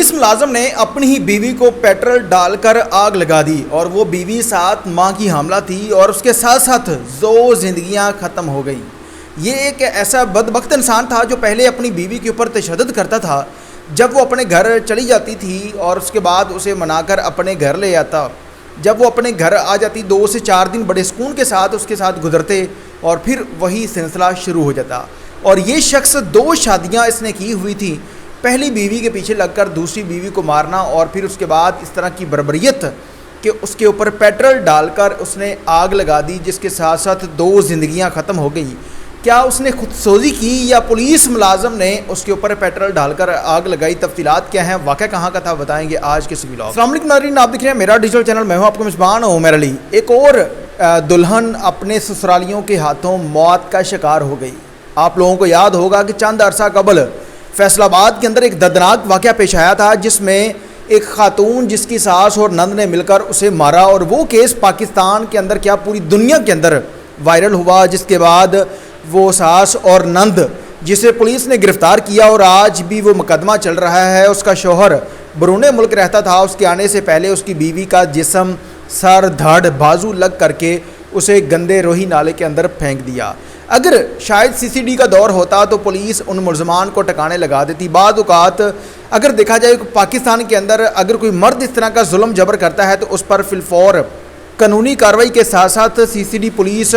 Police मुलाजम ने अपनी ही बीवी को पेट्रोल डालकर आग लगा दी और वो बीवी 7 माह की हामला थी और उसके साथ साथ 2 जिंदगियां ख़त्म हो गई। ये एक ऐसा बदबख्त इंसान था जो पहले अपनी बीवी के ऊपर तशद्दुद करता था। जब वो अपने घर चली जाती थी और उसके बाद उसे मनाकर अपने घर ले आता, जब वो अपने घर आ जाती 2 से 4 दिन बड़े सुकून के साथ उसके साथ गुजरते और फिर वही सिलसिला शुरू हो जाता। और ये शख्स 2 शादियाँ इसने की हुई थी। पहली बीवी के पीछे लगकर दूसरी बीवी को मारना और फिर उसके बाद इस तरह की बर्बरियत कि उसके ऊपर पेट्रोल डालकर उसने आग लगा दी, जिसके साथ साथ 2 ज़िंदगियां ख़त्म हो गई। क्या उसने खुदसोजी की या पुलिस मुलाजम ने उसके ऊपर पेट्रोल डालकर आग लगाई? तफसीलात क्या हैं, वाक़या कहाँ का था, बताएंगे आज के इस व्लॉग। अस्सलाम वालेकुम नाज़रीन, आप देख रहे हैं मेरा डिजिटल चैनल। मैं हूँ आपका मेज़बान उमर अली। एक और दुल्हन अपने ससुरालियों के हाथों मौत का शिकार हो गई। आप लोगों को याद होगा कि चंद अरसा कबल फैसलाबाद के अंदर एक दर्दनाक वाक़या पेश आया था, जिसमें एक खातून जिसकी सास और नंद ने मिलकर उसे मारा और वो केस पाकिस्तान के अंदर क्या पूरी दुनिया के अंदर वायरल हुआ। जिसके बाद वो सास और नंद जिसे पुलिस ने गिरफ़्तार किया और आज भी वो मुकदमा चल रहा है। उसका शौहर बरूने मुल्क रहता था। उसके आने से पहले उसकी बीवी का जिस्म, सर, धड़, बाजू लग करके उसे गंदे रोही नाले के अंदर फेंक दिया। अगर शायद CCD का दौर होता तो पुलिस उन मुलजमान को टकाने लगा देती। बाद औक़ात अगर देखा जाए पाकिस्तान के अंदर अगर कोई मर्द इस तरह का जुल्म जबर करता है तो उस पर फिलफौर कानूनी कार्रवाई के साथ साथ CCD पुलिस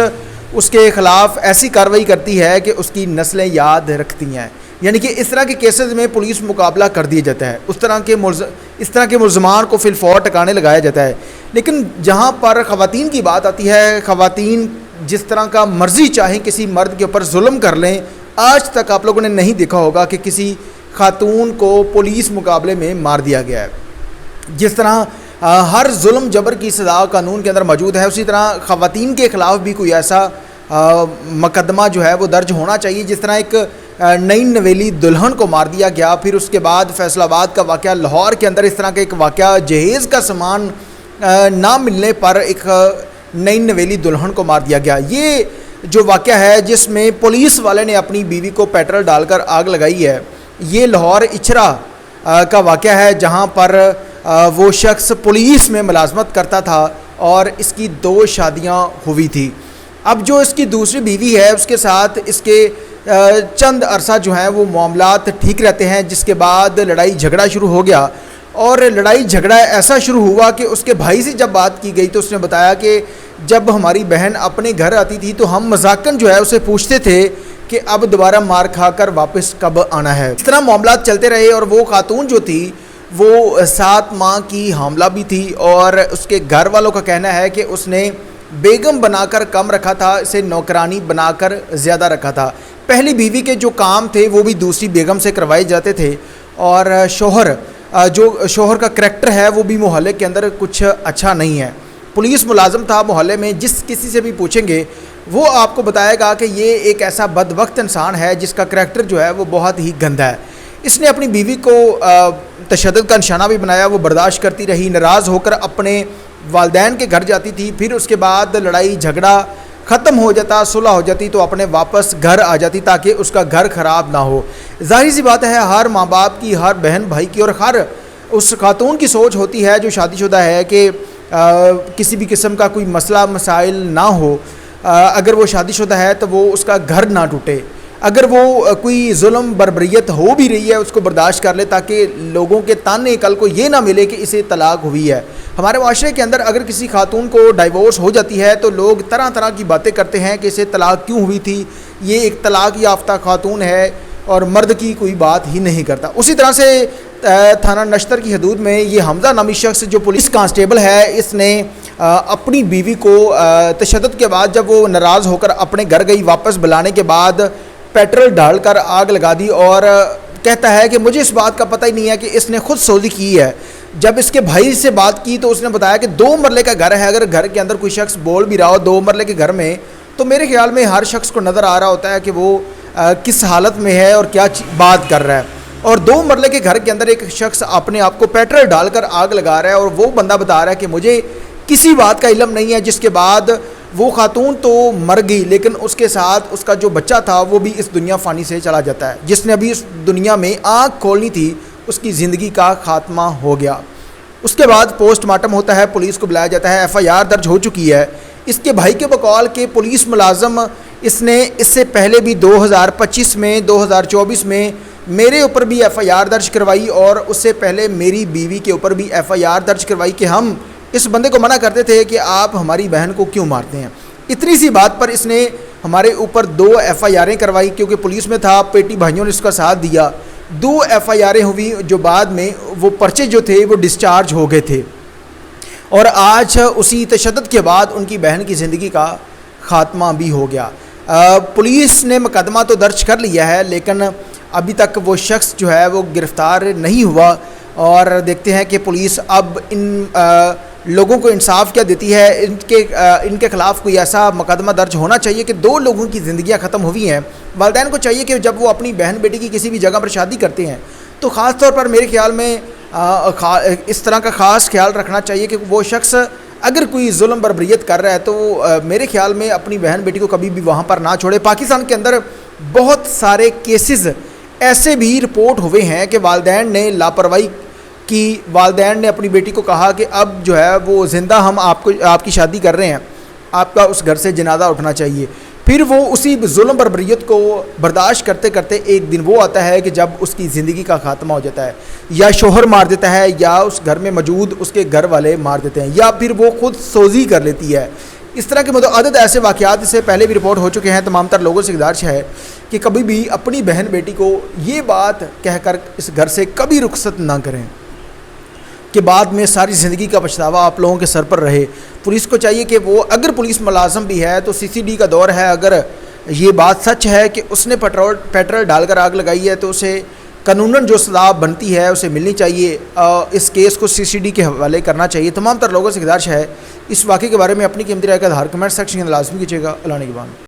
उसके ख़िलाफ़ ऐसी कार्रवाई करती है कि उसकी नस्लें याद रखती हैं। यानी कि इस तरह के केसेस में पुलिस मुकाबला कर दिया जाता है। इस तरह के मुलजमान को फिलफौर टकाने लगाया जाता है। लेकिन जहाँ पर ख़वातीन की बात आती है, ख़वातीन जिस तरह का मर्ज़ी चाहे किसी मर्द के ऊपर जुल्म कर लें, आज तक आप लोगों ने नहीं देखा होगा कि किसी खातून को पुलिस मुकाबले में मार दिया गया है। जिस तरह हर जुल्म जबर की सज़ा कानून के अंदर मौजूद है, उसी तरह ख़वातीन के ख़िलाफ़ भी कोई ऐसा मुकदमा जो है वो दर्ज होना चाहिए। जिस तरह एक नई नवेली दुल्हन को मार दिया गया, फिर उसके बाद फैसलाबाद का वाक़या, लाहौर के अंदर इस तरह का एक वाक़या, जहेज़ का सामान ना मिलने पर एक नई नवेली दुल्हन को मार दिया गया। ये जो वाक़या है जिसमें पुलिस वाले ने अपनी बीवी को पेट्रोल डालकर आग लगाई है, ये लाहौर इचरा का वाक़या है, जहाँ पर वो शख्स पुलिस में मुलाजमत करता था और इसकी 2 शादियाँ हुई थी। अब जो इसकी दूसरी बीवी है उसके साथ इसके चंद अरसा जो है वो मामलात ठीक रहते हैं, जिसके बाद लड़ाई झगड़ा शुरू हो गया। और लड़ाई झगड़ा ऐसा शुरू हुआ कि उसके भाई से जब बात की गई तो उसने बताया कि जब हमारी बहन अपने घर आती थी तो हम मजाकन जो है उसे पूछते थे कि अब दोबारा मार खाकर वापस कब आना है। इस तरह मामलात चलते रहे और वो खातून जो थी वो 7 माह की हामला भी थी और उसके घर वालों का कहना है कि उसने बेगम बनाकर कम रखा था, इसे नौकरानी बनाकर ज़्यादा रखा था। पहली बीवी के जो काम थे वो भी दूसरी बेगम से करवाए जाते थे और शोहर का करैक्टर है वो भी मोहल्ले के अंदर कुछ अच्छा नहीं है। पुलिस मुलाजम था मोहल्ले में, जिस किसी से भी पूछेंगे वो आपको बताएगा कि ये एक ऐसा बदबख्त इंसान है जिसका करैक्टर जो है वो बहुत ही गंदा है। इसने अपनी बीवी को तशद्दुद का निशाना भी बनाया, वो बर्दाश्त करती रही, नाराज़ होकर अपने वालिदैन के घर जाती थी। फिर उसके बाद लड़ाई झगड़ा ख़त्म हो जाता, सुलह हो जाती तो अपने वापस घर आ जाती ताकि उसका घर ख़राब ना हो। ज़ाहिर सी बात है, हर माँ बाप की, हर बहन भाई की और हर उस खातून की सोच होती है जो शादीशुदा है कि किसी भी किस्म का कोई मसला मसाइल ना हो। अगर वो शादीशुदा है तो वो उसका घर ना टूटे। अगर वो कोई जुल्म बर्बरियत हो भी रही है उसको बर्दाश्त कर ले ताकि लोगों के ताने कल को ये ना मिले कि इसे तलाक हुई है। हमारे माशरे के अंदर अगर किसी खातून को डाइवोर्स हो जाती है तो लोग तरह तरह की बातें करते हैं कि इसे तलाक क्यों हुई थी, ये एक तलाक याफ्ता खातून है और मर्द की कोई बात ही नहीं करता। उसी तरह से थाना नश्तर की हदूद में ये हमज़ा नामी शख्स जो पुलिस कांस्टेबल है, इसने अपनी बीवी को तशद्दुद के बाद जब वो नाराज़ होकर अपने घर गई, वापस बुलाने के बाद पेट्रोल डालकर आग लगा दी और कहता है कि मुझे इस बात का पता ही नहीं है कि इसने खुद सोजी की है। जब इसके भाई से बात की तो उसने बताया कि 2 मरले का घर है, अगर घर के अंदर कोई शख्स बोल भी रहा हो 2 मरले के घर में, तो मेरे ख्याल में हर शख्स को नज़र आ रहा होता है कि वो किस हालत में है और क्या बात कर रहा है। और 2 मरले के घर के अंदर एक शख्स अपने आप को पेट्रोल डालकर आग लगा रहा है और वो बंदा बता रहा है कि मुझे किसी बात का इल्म नहीं है। जिसके बाद वो खातून तो मर गई, लेकिन उसके साथ उसका जो बच्चा था वो भी इस दुनिया फ़ानी से चला जाता है। जिसने अभी इस दुनिया में आँख खोलनी थी اس کی زندگی کا خاتمہ ہو گیا۔ اس کے بعد پوسٹ مارٹم ہوتا ہے، پولیس کو بلایا جاتا ہے، ایف آئی آر درج ہو چکی ہے۔ اس کے بھائی کے بقول کہ پولیس ملازم اس نے اس سے پہلے بھی 2025 میں 2024 میں میرے اوپر بھی ایف آئی آر درج کروائی، اور اس سے پہلے میری بیوی کے اوپر بھی ایف آئی آر درج کروائی کہ ہم اس بندے کو منع کرتے تھے کہ آپ ہماری بہن کو کیوں مارتے ہیں۔ اتنی سی بات پر اس نے ہمارے اوپر 2 ایف آئی آریں کروائی، کیونکہ پولیس میں تھا، پیٹی بھائیوں نے اس کا ساتھ دیا۔ 2 ایف آئی آریں ہوئی جو بعد میں وہ پرچے جو تھے وہ ڈسچارج ہو گئے تھے، اور آج اسی تشدد کے بعد ان کی بہن کی زندگی کا خاتمہ بھی ہو گیا۔ پولیس نے مقدمہ تو درج کر لیا ہے، لیکن ابھی تک وہ شخص جو ہے وہ گرفتار نہیں ہوا، اور دیکھتے ہیں کہ پولیس اب ان لوگوں کو انصاف کیا دیتی ہے۔ ان کے خلاف کوئی ایسا مقدمہ درج ہونا چاہیے کہ 2 لوگوں کی زندگیاں ختم ہوئی ہیں۔ والدین کو چاہیے کہ جب وہ اپنی بہن بیٹی کی کسی بھی جگہ پر شادی کرتے ہیں تو خاص طور پر میرے خیال میں اس طرح کا خاص خیال رکھنا چاہیے کہ وہ شخص اگر کوئی ظلم بربریت کر رہا ہے تو میرے خیال میں اپنی بہن بیٹی کو کبھی بھی وہاں پر نہ چھوڑے۔ پاکستان کے اندر بہت سارے کیسز ایسے بھی رپورٹ ہوئے ہیں کہ والدین نے لاپرواہی کی، والدین نے اپنی بیٹی کو کہا کہ اب جو ہے وہ زندہ ہم آپ کی شادی کر رہے ہیں، آپ کا اس گھر سے جنازہ اٹھنا چاہیے، پھر وہ اسی ظلم بربریت کو برداشت کرتے کرتے ایک دن وہ آتا ہے کہ جب اس کی زندگی کا خاتمہ ہو جاتا ہے، یا شوہر مار دیتا ہے، یا اس گھر میں موجود اس کے گھر والے مار دیتے ہیں، یا پھر وہ خود سوزی کر لیتی ہے۔ اس طرح کے متعدد ایسے واقعات اس سے پہلے بھی رپورٹ ہو چکے ہیں۔ تمام تر لوگوں سے گزارش ہے کہ کبھی بھی اپنی بہن بیٹی کو یہ بات کہہ کر اس گھر سے کبھی رخصت نہ کریں کہ بعد میں ساری زندگی کا پچھتاوا آپ لوگوں کے سر پر رہے۔ پولیس کو چاہیے کہ وہ اگر پولیس ملازم بھی ہے تو CCD کا دور ہے، اگر یہ بات سچ ہے کہ اس نے پیٹرول ڈال کر آگ لگائی ہے تو اسے قانوناً جو سزا بنتی ہے اسے ملنی چاہیے۔ اس کیس کو CCD کے حوالے کرنا چاہیے۔ تمام تر لوگوں سے گزارش ہے اس واقعے کے بارے میں اپنی قیمتی رائے کا اظہار کمنٹ سیکشن میں لازمی کیجیے گا۔ اللہ نگہبان۔